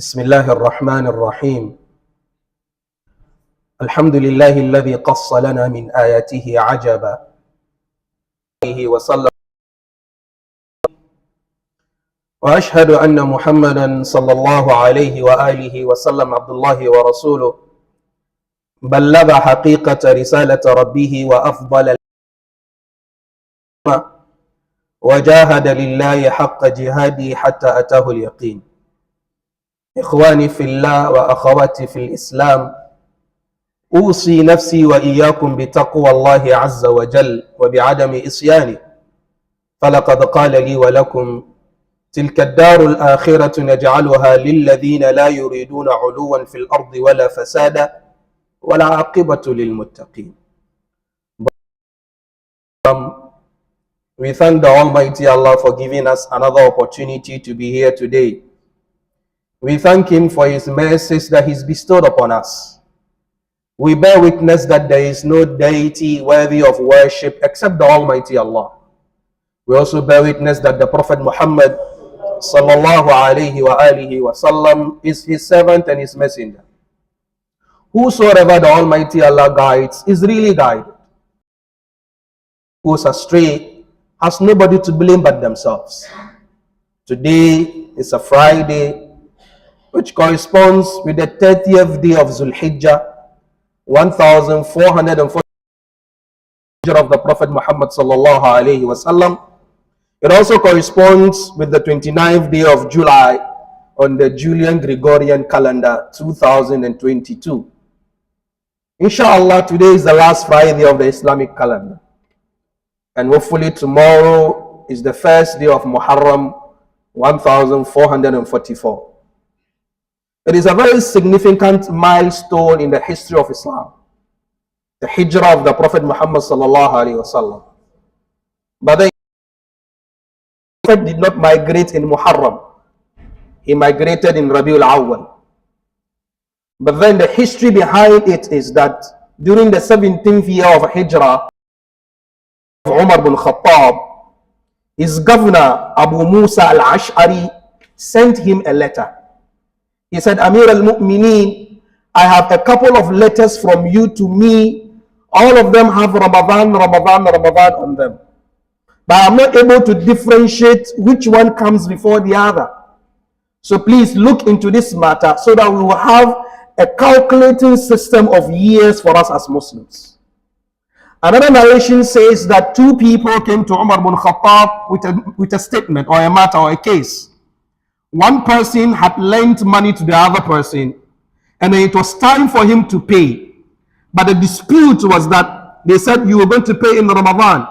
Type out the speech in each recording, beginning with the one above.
بسم الله الرحمن الرحيم. الحمد لله الذي قص لنا من آياته عجبا وسلم. وأشهد أن محمدا صلى الله عليه وآله وسلم عبد الله ورسوله بلغ حقيقة رسالة ربه وأفضل وجاهد لله حق جهاده حتى أتاه اليقين. إخواني في الله وأخواتي في الإسلام، أوصي نفسي وإياكم بتقوى الله عز وجل وبعدم إصيانه، فلقد قال لي ولكم: تلك الدار الآخرة نجعلها للذين لا يريدون علوا في الأرض ولا فسادا والعاقبة للمتقين. We thank the Almighty Allah for giving us another opportunity to be here today. We thank Him for His mercies that He's bestowed upon us. We bear witness that there is no deity worthy of worship except the Almighty Allah. We also bear witness that the Prophet Muhammad sallallahu alayhi wa alihi wa sallam is His servant and His messenger. Whosoever the Almighty Allah guides is really guided. Who is astray has nobody to blame but themselves. Today is a Friday, which corresponds with the 30th day of Zulhijjah, 1440 of the Prophet Muhammad sallallahu alayhi wa sallam. It also corresponds with the 29th day of July on the Julian Gregorian calendar 2022. Inshallah, today is the last Friday of the Islamic calendar. And hopefully tomorrow is the first day of Muharram 1444. It is a very significant milestone in the history of Islam, the hijrah of the Prophet Muhammad sallallahu alaihi wasallam. But the Prophet did not migrate in Muharram. He migrated in Rabiul Awwal. But then the history behind it is that during the 17th year of hijrah of Umar bin Khattab, his governor Abu Musa al-Ash'ari sent him a letter. He said, Amir al-Mu'mineen, I have a couple of letters from you to me. All of them have Ramadan on them. But I'm not able to differentiate which one comes before the other. So please look into this matter so that we will have a calculating system of years for us as Muslims. Another narration says that two people came to Umar bin Khattab with a statement or a matter or a case. One person had lent money to the other person, and then it was time for him to pay. But the dispute was that they said you were going to pay in Ramadan.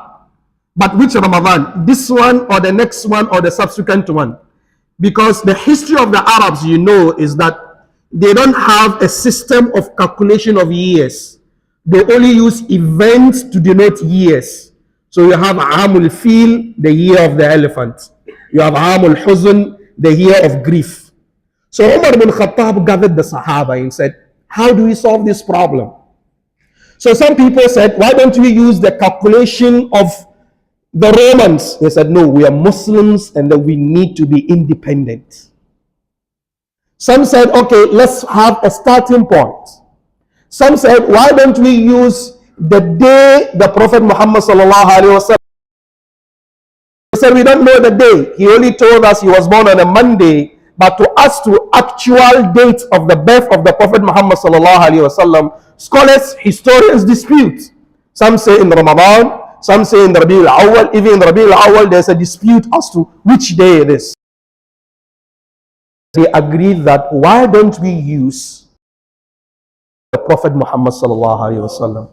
But which Ramadan? This one or the next one or the subsequent one? Because the history of the Arabs, you know, is that they don't have a system of calculation of years. They only use events to denote years. So you have Amul Fil, the year of the elephant. You have Amul Huzn, the year of grief. So Umar bin Khattab gathered the Sahaba and said, how do we solve this problem? So some people said, why don't we use the calculation of the Romans? They said, no, we are Muslims and that we need to be independent. Some said, okay, let's have a starting point. Some said, why don't we use the day the Prophet Muhammad sallallahu alaihi wasallam said, we don't know the day. He only told us he was born on a Monday, but to us to actual date of the birth of the Prophet Muhammad sallallahu alaihi wasallam, scholars, historians dispute. Some say in Ramadan, some say in Rabiul Awwal. Even in Rabiul Awwal, there's a dispute as to which day it is. They agreed that why don't we use the Prophet Muhammad sallallahu alaihi wasallam,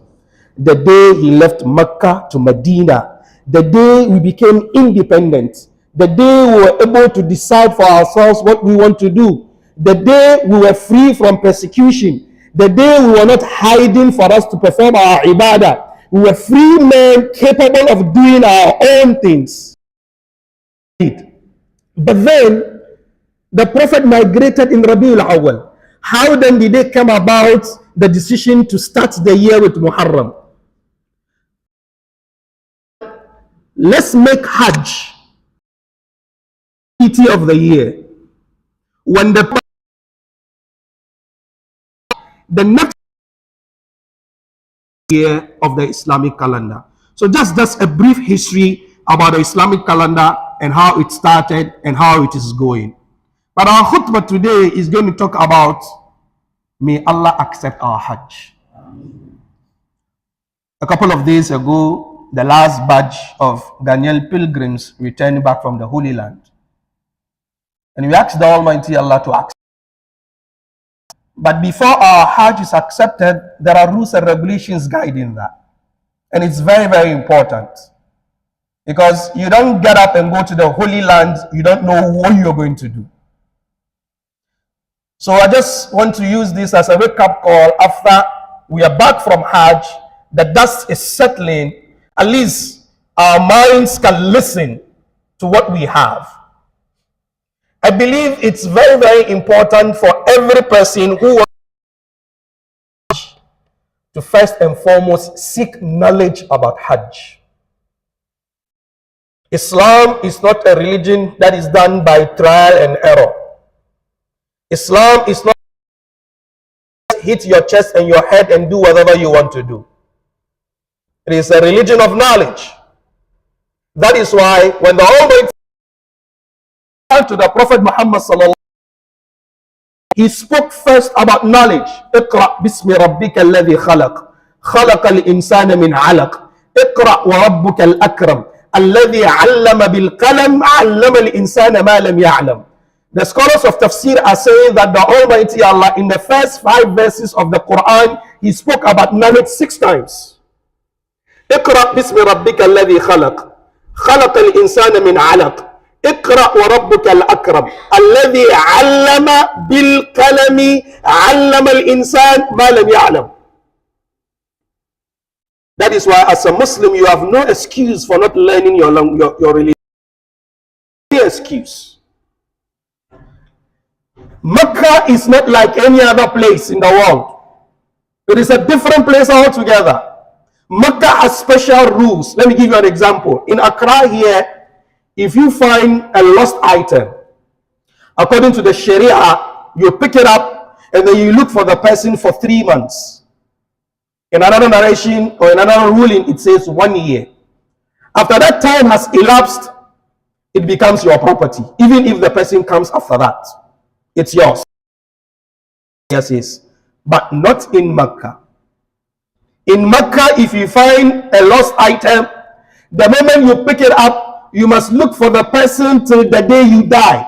the day he left Mecca to Medina, the day we became independent, the day we were able to decide for ourselves what we want to do, the day we were free from persecution, the day we were not hiding for us to perform our ibadah. We were free men capable of doing our own things. But then the Prophet migrated in Rabiul Awwal. How then did they come about the decision to start the year with Muharram? Let's make Hajj of the year. When the next year of the Islamic calendar. So just a brief history about the Islamic calendar and how it started and how it is going. But our khutbah today is going to talk about, may Allah accept our Hajj. A couple of days ago, the last batch of Ghanaian pilgrims returned back from the Holy Land. And we asked the Almighty Allah to accept. But before our Hajj is accepted, there are rules and regulations guiding that. And it's very, very important. Because you don't get up and go to the Holy Land, you don't know what you're going to do. So I just want to use this as a wake-up call. After we are back from Hajj, the dust is settling, at least our minds can listen to what we have. I believe it's very, very important for every person who wants to first and foremost seek knowledge about Hajj. Islam is not a religion that is done by trial and error. Islam is not hit your chest and your head and do whatever you want to do. It is a religion of knowledge. That is why when the Almighty to the Prophet Muhammad sallallahu alaihi wasallam, he spoke first about knowledge. Iqra bismi rabbika alladhi khalaq, khalaqa al-insana min 'alaq, iqra wa rabbuka al-akram, alladhi 'allama bil qalam, 'allama al-insana ma lam ya'lam. The scholars of tafsir are saying that the Almighty Allah, in the first 5 verses of the Quran, he spoke about knowledge 6 times. Iqra bismi rabbika alladhi khalaq, khalaqa al-insana min 'alaq, اقرأ وربك الأكرم الذي علم بالقلم علم الإنسان ما لم يعلم. That is why as a Muslim you have no excuse for not learning your religion. No excuse. Mecca is not like any other place in the world. It is a different place altogether. Mecca has special rules. Let me give you an example. In Accra here, if you find a lost item, according to the Sharia, you pick it up and then you look for the person for 3 months. In another narration or in another ruling, it says 1 year. After that time has elapsed, it becomes your property. Even if the person comes after that, it's yours. Yes, yes. But not in Mecca. In Mecca, if you find a lost item, the moment you pick it up, you must look for the person till the day you die.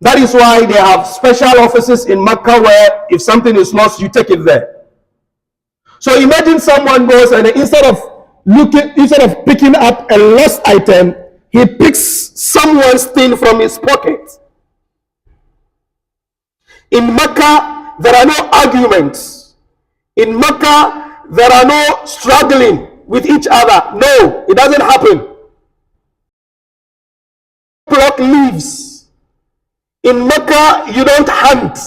That is why they have special offices in Mecca where if something is lost, you take it there. So imagine someone goes and instead of picking up a lost item, he picks someone's thing from his pocket. In Mecca, there are no arguments. In Mecca, there are no struggling with each other. No, it doesn't happen. Pluck leaves. In Mecca, you don't hunt.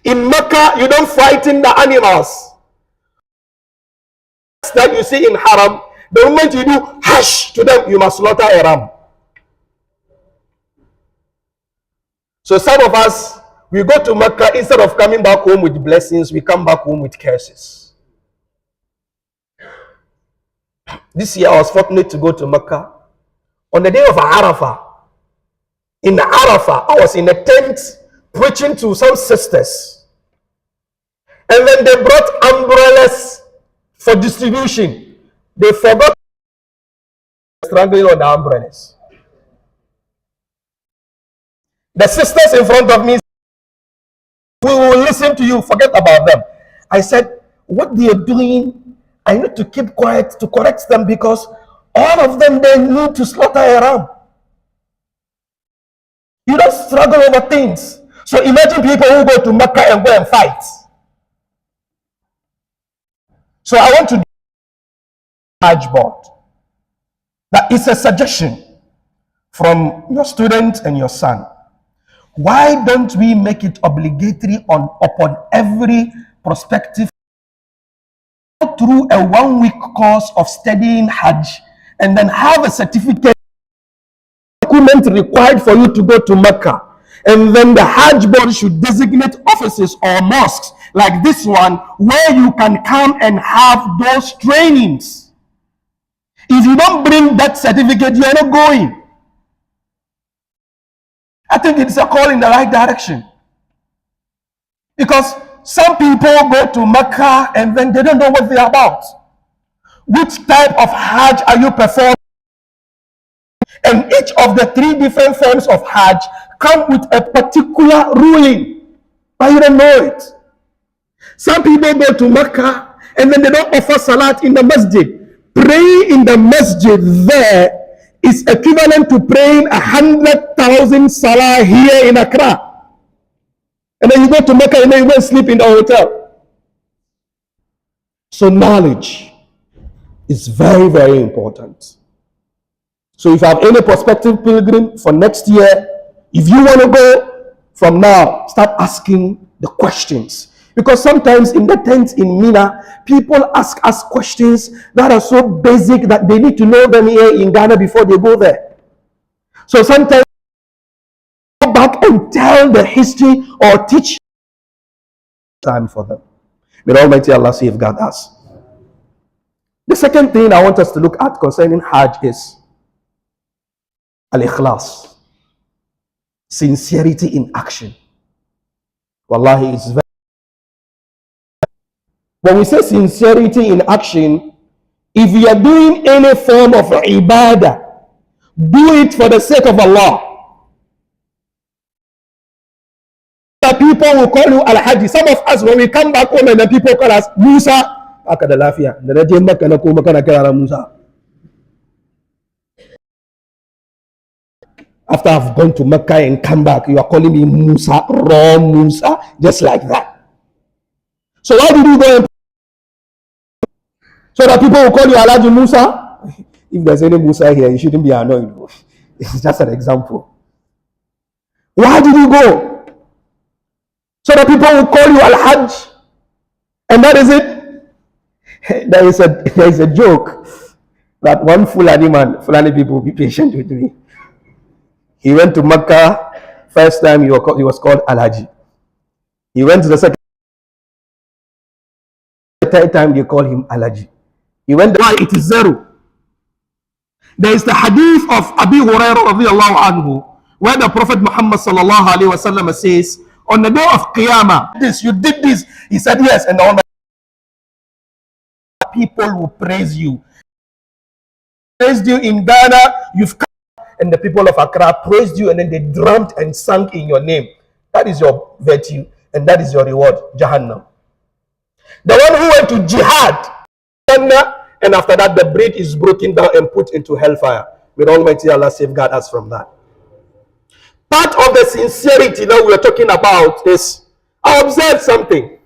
In Mecca, you don't frighten the animals that you see in Haram. The moment you do Hajj to them, you must slaughter a ram. So some of us, We go to Mecca, instead of coming back home with blessings, we come back home with curses. This year I was fortunate to go to Mecca. On the day of Arafah, in Arafah, I was in a tent preaching to some sisters. And then they brought umbrellas for distribution. They forgot struggling on the umbrellas. The sisters in front of me, we will listen to you, forget about them. I said, what they are doing, I need to keep quiet to correct them, because all of them, they need to slaughter a ram. You don't struggle over things. So imagine people who go to Mecca and go and fight. So I want to do a Hajj board. That is a suggestion from your student and your son. Why don't we make it obligatory upon every prospective through a 1-week course of studying Hajj, and then have a certificate document required for you to go to Mecca, and then the Hajj board should designate offices or mosques like this one where you can come and have those trainings. If you don't bring that certificate, you are not going. I think it's a call in the right direction, because some people go to Mecca and then they don't know what they're about. Which type of Hajj are you performing? And each of the 3 different forms of Hajj come with a particular ruling, but you don't know it. Some people go to Mecca and then they don't offer salat in the masjid. Praying in the masjid there is equivalent to praying 100,000 salah here in Accra. And then you go to Mecca and then you go and sleep in the hotel. So knowledge is very, very important. So if you have any prospective pilgrim for next year, if you want to go, from now, start asking the questions. Because sometimes in the tents in Mina, people ask us questions that are so basic that they need to know them here in Ghana before they go there. So sometimes go back and tell the history or teach time for them. May Almighty Allah safeguard us. The second thing I want us to look at concerning Hajj is al-ikhlas, sincerity in action. Wallahi, it's very. When we say sincerity in action, if you are doing any form of ibadah, do it for the sake of Allah. The people will call you Al-Hajj. Some of us, when we come back home and the people call us Musa, after I've gone to Mecca and come back, you are calling me Musa, raw Musa, just like that. So why did you go and so that people will call you Alhaji Musa? If there's any Musa here, you shouldn't be annoyed. It's just an example. Why did you go? So that people will call you Al-Hajj. And that is it. There is a joke that one Fulani people, be patient with me. He went to Mecca. First time he was called Alhaji. He went to the second, third time they call him Alhaji. He went there, it is 0. There is the hadith of Abi Hurairah radiyallahu anhu, where the Prophet Muhammad sallallahu alaihi wasallam says, on the day of Qiyamah, you did this. He said yes, and all the people will praise you. Praised you in Ghana, you've come, and the people of Accra praised you, and then they drummed and sang in your name. That is your virtue, and that is your reward, Jahannam. The one who went to jihad, and after that the bread is broken down and put into hellfire. May Almighty Allah safeguard us from that. Part of the sincerity that we are talking about is, I observed something.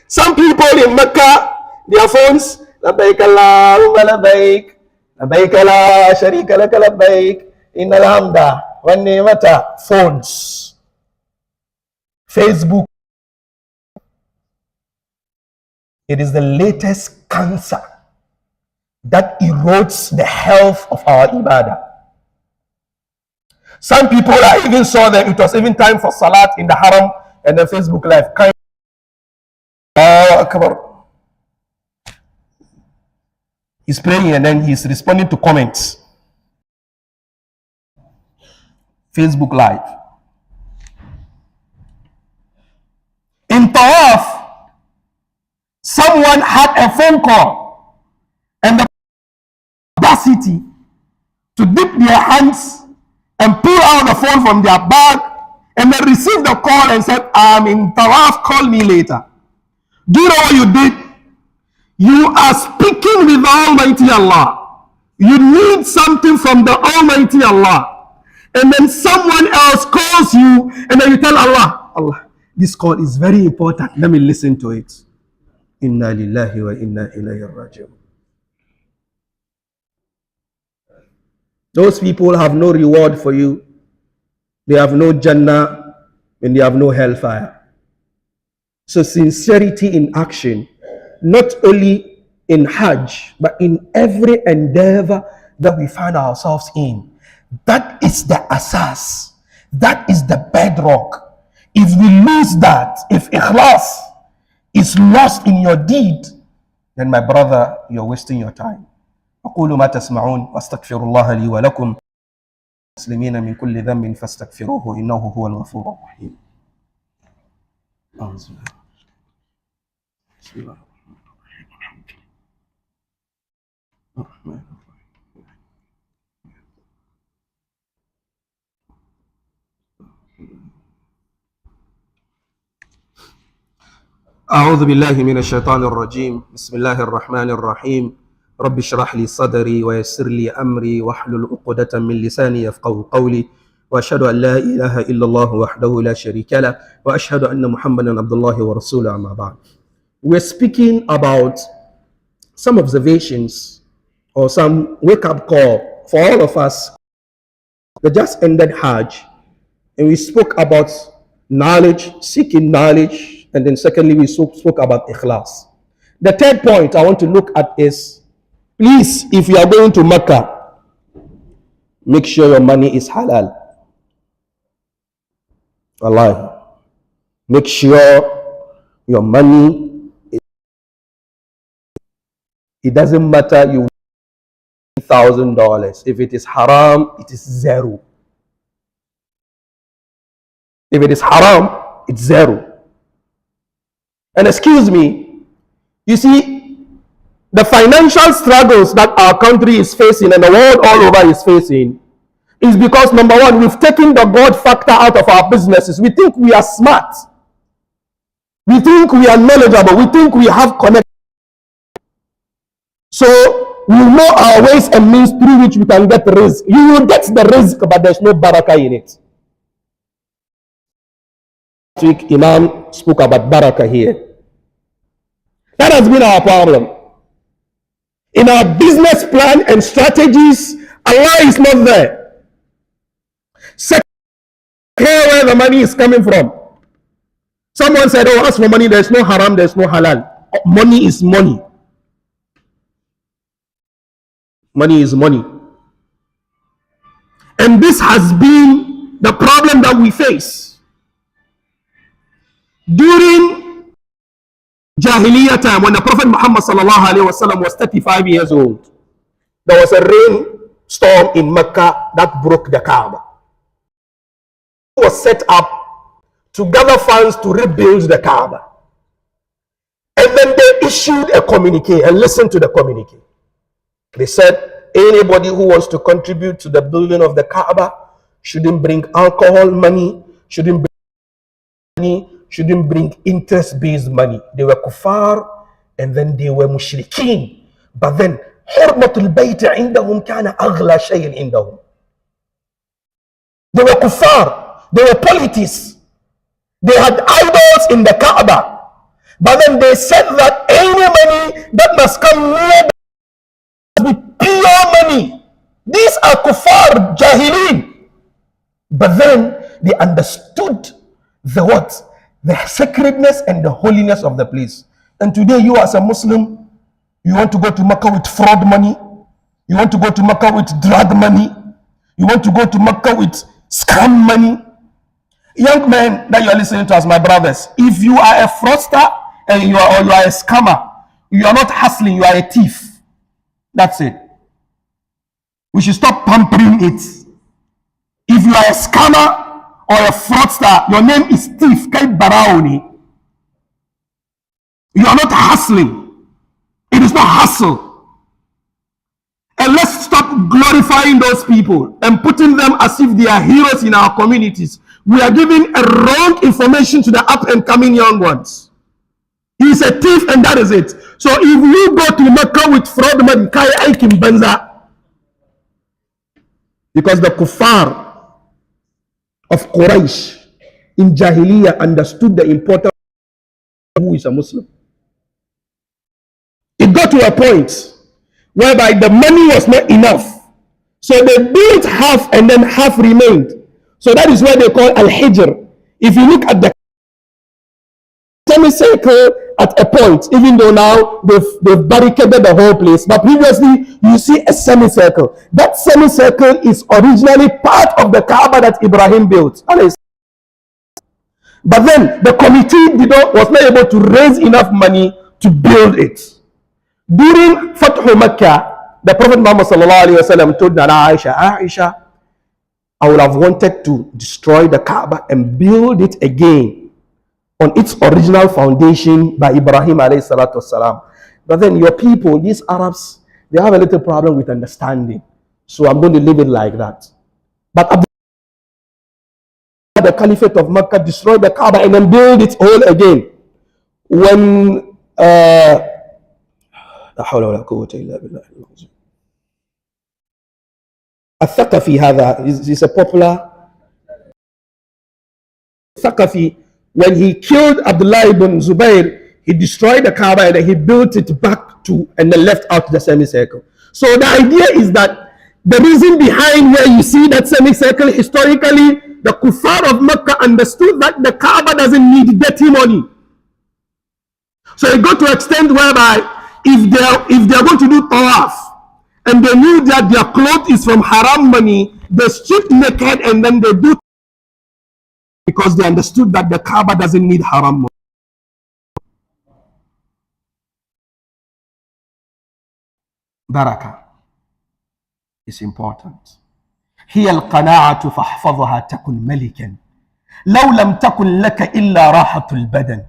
Some people in Mecca, their phones, labbaik Allahumma labbaik, labbaik la sharika laka labbaik, innal hamda wan ni'mata, phones, Facebook. It is the latest cancer that erodes the health of our ibadah. Some people, I even saw that it was even time for salat in the haram. and then Facebook Live. Oh, Akbar. He's praying and then he's responding to comments. Facebook Live. In Tawaf, someone had a phone call and the audacity to dip their hands and pull out the phone from their bag and then receive the call and said, I'm in Tawaf, call me later. Do you know what you did? You are speaking with Almighty Allah. You need something from the Almighty Allah. And then someone else calls you and then you tell Allah, Allah, this call is very important. Let me listen to it. Inna lillahi wa inna ilayhi raji'un. Those people have no reward for you. They have no Jannah and they have no hellfire. So sincerity in action, not only in Hajj, but in every endeavor that we find ourselves in. That is the asas. That is the bedrock. If we lose that, if ikhlas is lost in your deed, then my brother, you're wasting your time. أقول ما تسمعون واستغفر الله لي ولكم مسلمين من كل ذنب فاستغفروه إنه هو الغفور الرحيم. بسم الله الرحمن الرحيم. أعوذ بالله من الشيطان الرجيم. بسم الله الرحمن الرحيم. رب اشرح لي صدري ويسر لي أمري واحلل عقدة من لساني يفقهوا قولي وأشهد أن لا إله إلا الله وحده لا شريك له وأشهد أن محمدا عبد الله ورسوله أما بعد. We're speaking about some observations or some wake-up call for all of us that just ended Hajj, and we spoke about knowledge, seeking knowledge, and then secondly we spoke about ikhlas. The third point I want to look at is, please, if you are going to Mecca, make sure your money is halal. Allah, make sure your money it doesn't matter you $1,000. If it is haram, it is zero. If it is haram, it's zero. And excuse me, you see, the financial struggles that our country is facing and the world all over is facing is because, number one, we've taken the God factor out of our businesses. We think we are smart. We think we are knowledgeable. We think we have connection. So we know our ways and means through which we can get risk. You will get the risk, but there's no barakah in it. Imam spoke about barakah here. That has been our problem. In our business plan and strategies, Allah is not there. Second, where the money is coming from. Someone said, oh, as for money, there's no haram, there's no halal. Money is money. Money is money. And this has been the problem that we face. During Jahiliyyah time, when the Prophet Muhammad was 35 years old, there was a rainstorm in Mecca that broke the Kaaba. It was set up to gather funds to rebuild the Kaaba. And then they issued a communique, and listen to the communique. They said anybody who wants to contribute to the building of the Kaaba shouldn't bring alcohol money, shouldn't bring interest-based money. They were kuffar and then they were mushrikeen. But then hurmatul bayt عندهم كان أغلى شيء عندهم. They were kuffar, they were polytheists. They had idols in the Kaaba. But then they said that any money that must come near with pure money. These are kuffar, jahilin. But then they understood the what? The sacredness and the holiness of the place. And today you as a Muslim, you want to go to Mecca with fraud money. You want to go to Mecca with drug money. You want to go to Mecca with scam money. young men that you are listening to as my brothers, if you are a fraudster and you are a scammer, you are not hustling, you are a thief. That's it. We should stop pampering it. If you are a scammer or a fraudster, your name is thief. Kai Baraoni. You are not hustling. It is not hustle. And let's stop glorifying those people and putting them as if they are heroes in our communities. We are giving a wrong information to the up and coming young ones. He is a thief and that is it. So if you go to Mecca with fraud money, because the kuffar of Quraysh in Jahiliyyah understood the importance of who is a Muslim. It got to a point whereby the money was not enough. So they built half and then half remained. So that is what they call al-hijr. If you look at the semicircle at a point, even though now they've barricaded the whole place, but previously you see a semicircle. That semicircle is originally part of the Kaaba that Ibrahim built. But then the committee was not able to raise enough money to build it. During Fathu Makkah, the Prophet Muhammad told Nana Aisha, I would have wanted to destroy the Kaaba and build it again on its original foundation by Ibrahim alayhi salatu wasalam. But then your people, these Arabs, they have a little problem with understanding. So I'm going to leave it like that. But the Caliphate of Makkah destroyed the Kaaba and then build it all again. When الثقفي هذا is a popular Thaqafi. When he killed Abdullah ibn Zubayr, he destroyed the Kaaba and then he built it back to and then left out the semicircle. So the idea is that the reason behind where you see that semicircle, historically, the kuffar of Makkah understood that the Kaaba doesn't need dirty money. So it got to an extent whereby if they are going to do tawaf and they knew that their cloth is from haram money, they strip naked and then they do, because they understood that the Kaaba doesn't need haram money. Barakah is important. هي القناعة فاحفظها تكن ملكا لو لم تكن لك إلا راحة البدن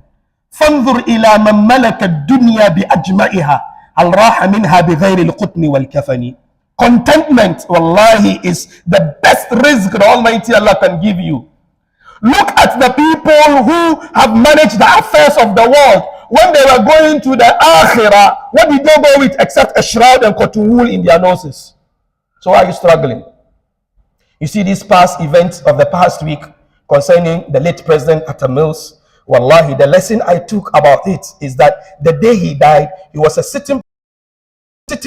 فانظر إلى من ملك الدنيا بأجمعها هل راح منها بغير القطن والكفن. Contentment, wallahi, is the best rizq the Almighty Allah can give you. Look at the people who have managed the affairs of the world. When they were going to the Akhirah, what did they go with except a shroud and cotton wool in their noses? So why are you struggling? You see these past events of the past week concerning the late President Atta Mills. Wallahi, the lesson I took about it is that the day he died, he was sitting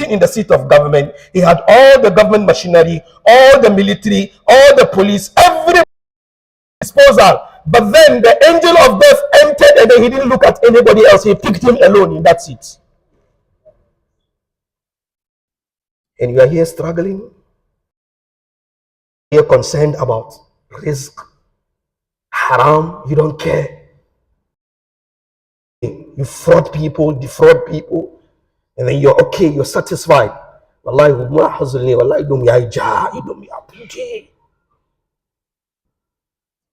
in the seat of government. He had all the government machinery, all the military, all the police, every disposal. But then the angel of death entered and then he didn't look at anybody else. He picked him alone in that seat. And you are here struggling. You're concerned about risk, haram, you don't care. You fraud people, defraud people, and then you're okay, you're satisfied. Wallahi,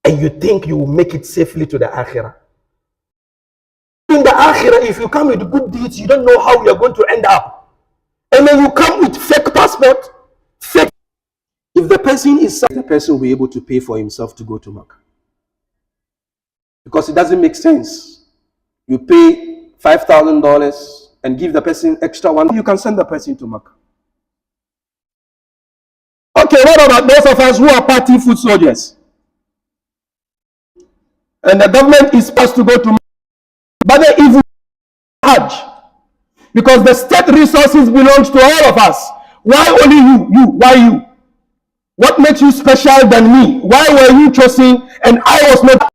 and you think you will make it safely to the Akhirah. In the Akhirah, if you come with good deeds, you don't know how you're going to end up. And then you come with fake passport, fake. If the person is sad, the person will be able to pay for himself to go to Makkah. Because it doesn't make sense. You pay $5,000 and give the person extra one, you can send the person to Makkah. Okay, what about those of us who are party foot soldiers? And the government is supposed to go to Makkah, but they even Hajj, because the state resources belongs to all of us. Why only you? Why you? What makes you special than me? Why were you chosen and I was not?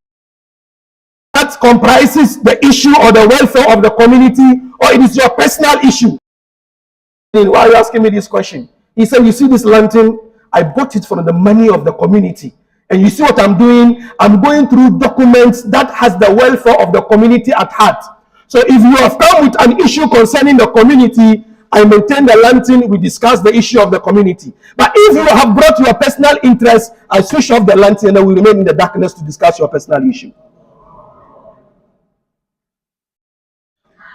That comprises the issue or the welfare of the community, or it is your personal issue? Why are you asking me this question? He said, you see this lantern, I bought it from the money of the community. And you see what I'm doing? I'm going through documents that has the welfare of the community at heart. So if you have come with an issue concerning the community, I maintain the lantern, we discuss the issue of the community. But if you have brought your personal interest, I switch off the lantern and we remain in the darkness to discuss your personal issue.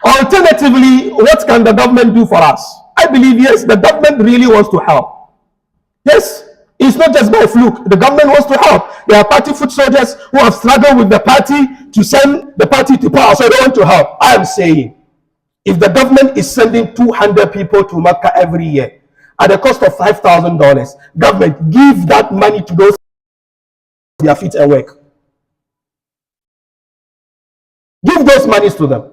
Alternatively, what can the government do for us? I believe, yes, the government really wants to help. Yes, it's not just by fluke. The government wants to help. There are party foot soldiers who have struggled with the party to send the party to power, so they want to help. I am saying, if the government is sending 200 people to Mecca every year at the cost of $5,000, government, give that money to those their feet and work. Give those monies to them.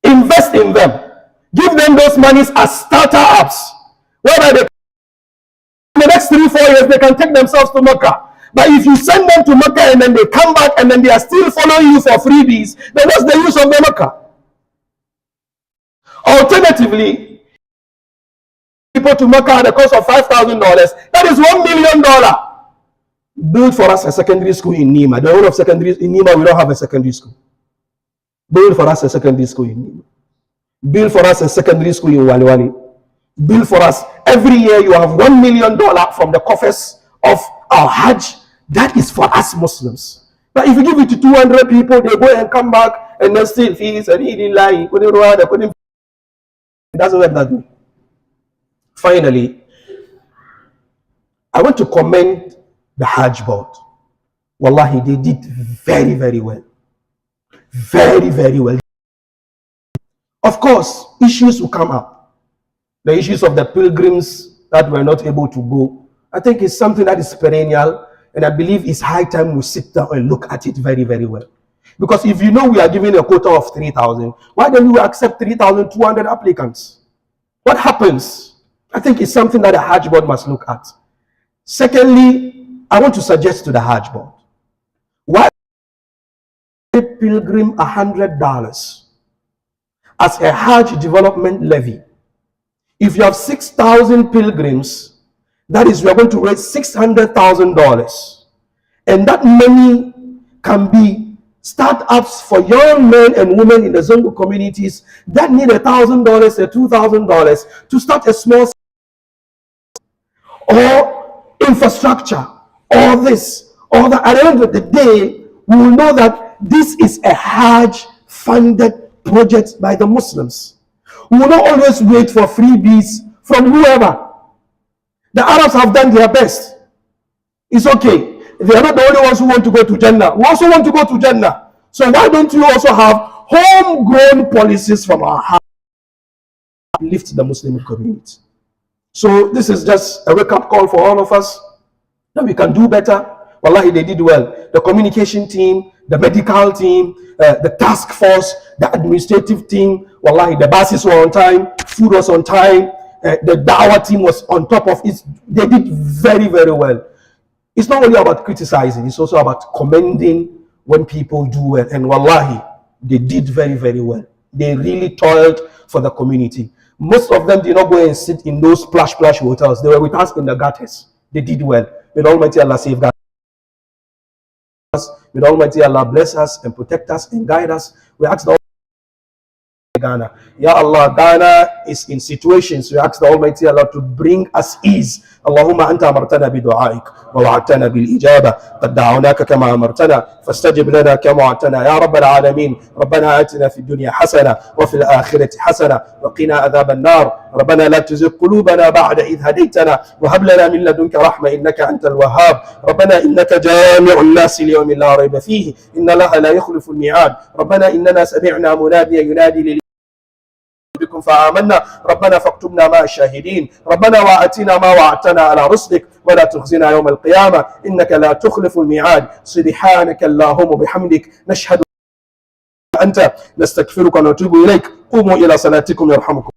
Invest in them. Give them those monies as startups, whereby they, in the next 3-4 years they can take themselves to Mecca. But if you send them to Mecca and then they come back and then they are still following you for freebies, then what's the use of the Mecca? Alternatively, people to Mecca at the cost of $5,000, that is $1 million. Build for us a secondary school in Nima. The whole of secondary in Nima, we don't have a secondary school. Build for us a secondary school in Nima. Build for us a secondary school in Waliwali. Build for us. Every year you have $1 million from the coffers of our Hajj. That is for us Muslims. But if you give it to 200 people, they go and come back and then steal fees and eat in line. That's what that do. Finally, I want to commend the Hajj board. Wallahi, they did very, very well. Very, very well. Of course, issues will come up. The issues of the pilgrims that were not able to go. I think it's something that is perennial, and I believe it's high time we sit down and look at it very, very well. Because if you know we are giving a quota of 3,000, why don't you accept 3,200 applicants? What happens? I think it's something that the Hajj board must look at. Secondly, I want to suggest to the Hajj board, why pay pilgrim $100 as a Hajj development levy? If you have 6,000 pilgrims, that is, we are going to raise $600,000, and that money can be startups for young men and women in the Zongo communities that need $1,000 or $2,000 to start a small, or infrastructure, or this, or that. At the end of the day, we will know that this is a Hajj funded project by the Muslims. We will not always wait for freebies from whoever. The Arabs have done their best. It's okay. They are not the only ones who want to go to Jannah. We also want to go to Jannah. So why don't you also have homegrown policies from our heart to lift the Muslim community? So this is just a wake-up call for all of us that we can do better. Wallahi, they did well. The communication team, the medical team, the task force, the administrative team, wallahi, the buses were on time, food was on time, the dawah team was on top of it. They did very, very well. It's not only about criticizing, it's also about commending when people do well. And wallahi, they did very, very well. They really toiled for the community. Most of them did not go and sit in those splash hotels. They were with us in the gutters. They did well. May Almighty Allah safeguard us. May Almighty Allah bless us and protect us and guide us. We ask the Ghana. Ya Allah, Ghana is in situations. We ask the Almighty Allah to bring us ease. Allahumma anta amartana bi du'aik wa wa'atana bil ijaba qad da'awnaka kama amartana fastajib lana kama wa'atana ya rabbal alamin. Rabbana atina fid dunya hasana wa fil akhirati hasana wa qina adhaban nar. Rabbana la tuzigh qulubana ba'da idh hadaytana wa hab lana min ladunka rahma innaka antal wahhab. Rabbana innaka jami'un nas li yawmin la rayba fihi inna Allaha la yukhlifu al mi'ad. Rabbana innana sami'na munadiyan yunadi lil بكم فآمنا ربنا فاكتبنا مع الشاهدين ربنا وآتنا ما وعدتنا على رسلك ولا تخزنا يوم القيامة إنك لا تخلف الميعاد سبحانك اللهم وبحمدك نشهد أنت نستغفرك ونتوب إليك قوموا إلى صلاتكم يرحمكم